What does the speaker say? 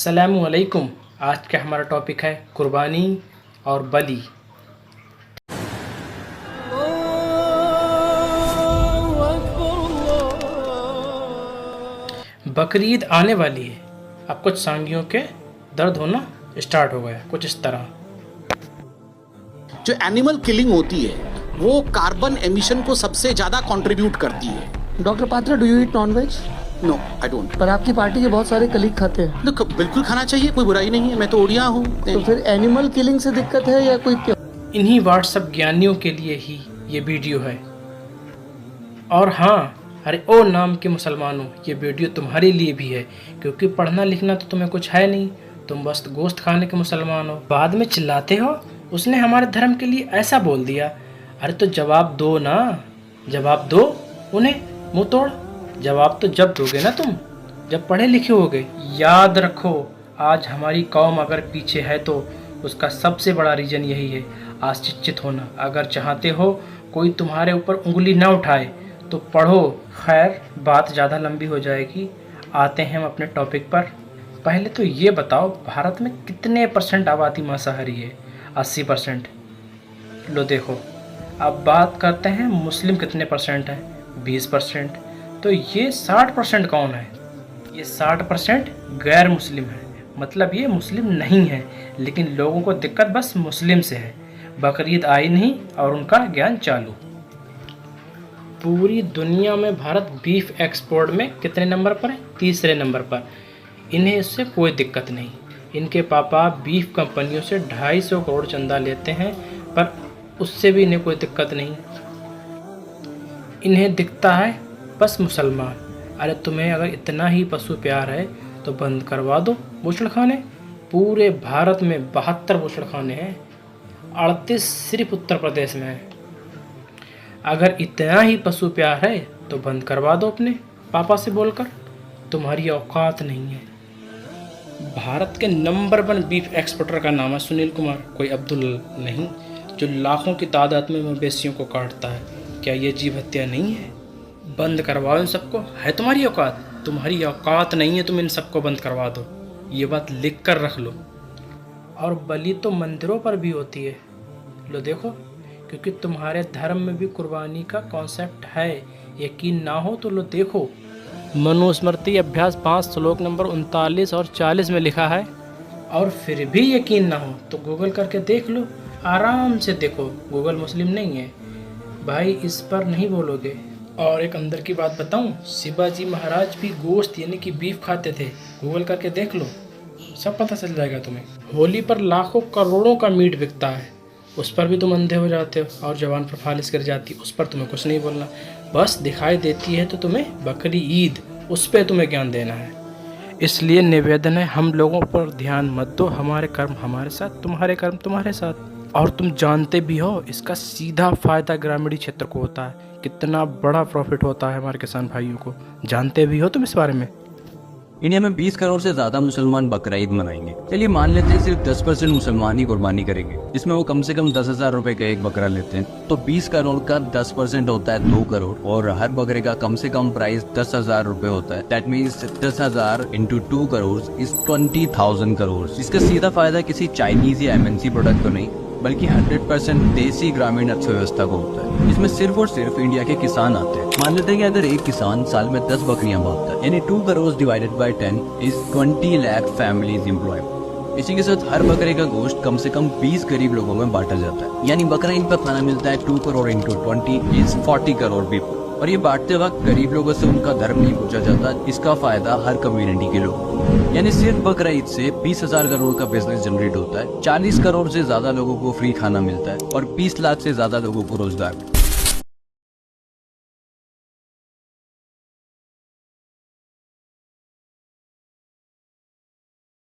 अस्सलामुअलैकुम। आज का हमारा टॉपिक है कुर्बानी और बलि। बकरीद आने वाली है। अब कुछ सांगियों के दर्द होना स्टार्ट हो गया, कुछ इस तरह। जो एनिमल किलिंग होती है वो कार्बन एमिशन को सबसे ज्यादा कंट्रीब्यूट करती है। Doctor Patra, do you eat nonveg? No, I don't. पर आपकी पार्टी के बहुत सारे कलीग खाते हैं। देखो, बिल्कुल खाना चाहिए, कोई बुराई नहीं है, मैं तो ओडिया हूँ। तो फिर एनिमल किलिंग से दिक्कत है या कोई क्या? इन्हीं व्हाट्सएप ज्ञानियों के लिए ही ये वीडियो है। और हाँ, अरे ओ नाम के मुसलमानों, ये वीडियो तुम्हारे लिए भी है, क्योंकि पढ़ना लिखना तो तुम्हें कुछ है नहीं, तुम बस गोश्त खाने के मुसलमान हो। बाद में चिल्लाते हो उसने हमारे धर्म के लिए ऐसा बोल दिया। अरे तो जवाब दो ना, जवाब दो उन्हें, मुंह तोड़। जवाब तो जब दोगे ना तुम, जब पढ़े लिखे होगे। याद रखो, आज हमारी कौम अगर पीछे है तो उसका सबसे बड़ा रीज़न यही है, आश्चर्यचकित होना। अगर चाहते हो कोई तुम्हारे ऊपर उंगली ना उठाए तो पढ़ो। खैर, बात ज़्यादा लंबी हो जाएगी, आते हैं हम अपने टॉपिक पर। पहले तो ये बताओ, भारत में कितने % आबादी मांसाहारी है? 80%। लो देखो, अब बात करते हैं मुस्लिम कितने % है? 20%। तो ये 60% कौन है? ये 60% गैर मुस्लिम है, मतलब ये मुस्लिम नहीं है, लेकिन लोगों को दिक्कत बस मुस्लिम से है। बकरीद आई नहीं और उनका ज्ञान चालू। पूरी दुनिया में भारत बीफ एक्सपोर्ट में कितने नंबर पर है? 3रे नंबर पर। इन्हें इससे कोई दिक्कत नहीं। इनके पापा बीफ कंपनियों से 250 करोड़ चंदा लेते हैं, पर उससे भी इन्हें कोई दिक्कत नहीं। इन्हें दिखता है बस मुसलमान। अरे तुम्हें अगर इतना ही पशु प्यार है तो बंद करवा दो बूचड़खाने। पूरे भारत में 72 बूचड़खाने हैं, 38 सिर्फ उत्तर प्रदेश में है। अगर इतना ही पशु प्यार है तो बंद करवा दो अपने पापा से बोलकर, तुम्हारी औकात नहीं है। भारत के नंबर 1 बीफ एक्सपोर्टर का नाम है सुनील कुमार, कोई अब्दुल नहीं, जो लाखों की तादाद में मवेशियों को काटता है। क्या ये जीव हत्या नहीं है? बंद करवाओ इन सबको। है तुम्हारी औकात? तुम्हारी औकात नहीं है, तुम इन सबको बंद करवा दो। ये बात लिख कर रख लो। और बलि तो मंदिरों पर भी होती है। लो देखो, क्योंकि तुम्हारे धर्म में भी कुर्बानी का कॉन्सेप्ट है। यकीन ना हो तो लो देखो, मनुस्मृति अभ्यास 5 श्लोक नंबर 39 और 40 में लिखा है। और फिर भी यकीन ना हो तो गूगल करके देख लो, आराम से देखो। गूगल मुस्लिम नहीं है भाई, इस पर नहीं बोलोगे। और एक अंदर की बात बताऊं, शिवाजी महाराज भी गोश्त यानी कि बीफ खाते थे। गूगल करके देख लो, सब पता चल जाएगा तुम्हें। होली पर लाखों करोड़ों का मीट बिकता है, उस पर भी तुम अंधे हो जाते हो और जवान पर फालिश कर जाती, उस पर तुम्हें कुछ नहीं बोलना। बस दिखाई देती है तो तुम्हें बकरी ईद, उस पर तुम्हें ज्ञान देना है। इसलिए निवेदन है, हम लोगों पर ध्यान मत दो। हमारे कर्म हमारे साथ, तुम्हारे कर्म तुम्हारे साथ। और तुम जानते भी हो इसका सीधा फ़ायदा ग्रामीण क्षेत्र को होता है। कितना बड़ा प्रॉफिट होता है हमारे किसान भाइयों को, जानते भी हो तुम इस बारे में? इंडिया में 20 करोड़ से ज्यादा मुसलमान बकरा ईद मनाएंगे। चलिए मान लेते हैं सिर्फ 10% मुसलमान ही कुर्बानी करेंगे, जिसमें वो कम से कम 10,000 रुपए का एक बकरा लेते हैं। तो 20 करोड़ का 10% होता है 2 करोड़, और हर बकरे का कम से कम प्राइस 10,000 रुपए होता है। That means 10,000 into 2 crore is 20,000 crore. इसका सीधा फायदा किसी चाइनीज या MNC प्रोडक्ट को नहीं, बल्कि 100% देसी ग्रामीण अर्थव्यवस्था को होता है। इसमें सिर्फ और सिर्फ इंडिया के किसान आते हैं। मान लेते हैं कि अगर एक किसान साल में 10 बकरियां पालता है, यानी 2 crore divided by 10 is 20 lakh families employed. इसी के साथ हर बकरे का गोश्त कम से कम 20 गरीब लोगों में बांटा जाता है, यानी बकरा ईद पर खाना मिलता है 2 crore into 20 is 40 crore people. और ये बांटते वक्त गरीब लोगों से उनका धर्म नहीं पूछा जाता, इसका फायदा हर कम्युनिटी के लोग। यानी सिर्फ बकरा ईद से 20,000 करोड़ का बिजनेस जनरेट होता है, 40 करोड़ से ज्यादा लोगों को फ्री खाना मिलता है और 20 लाख से ज्यादा लोगों को रोजगार।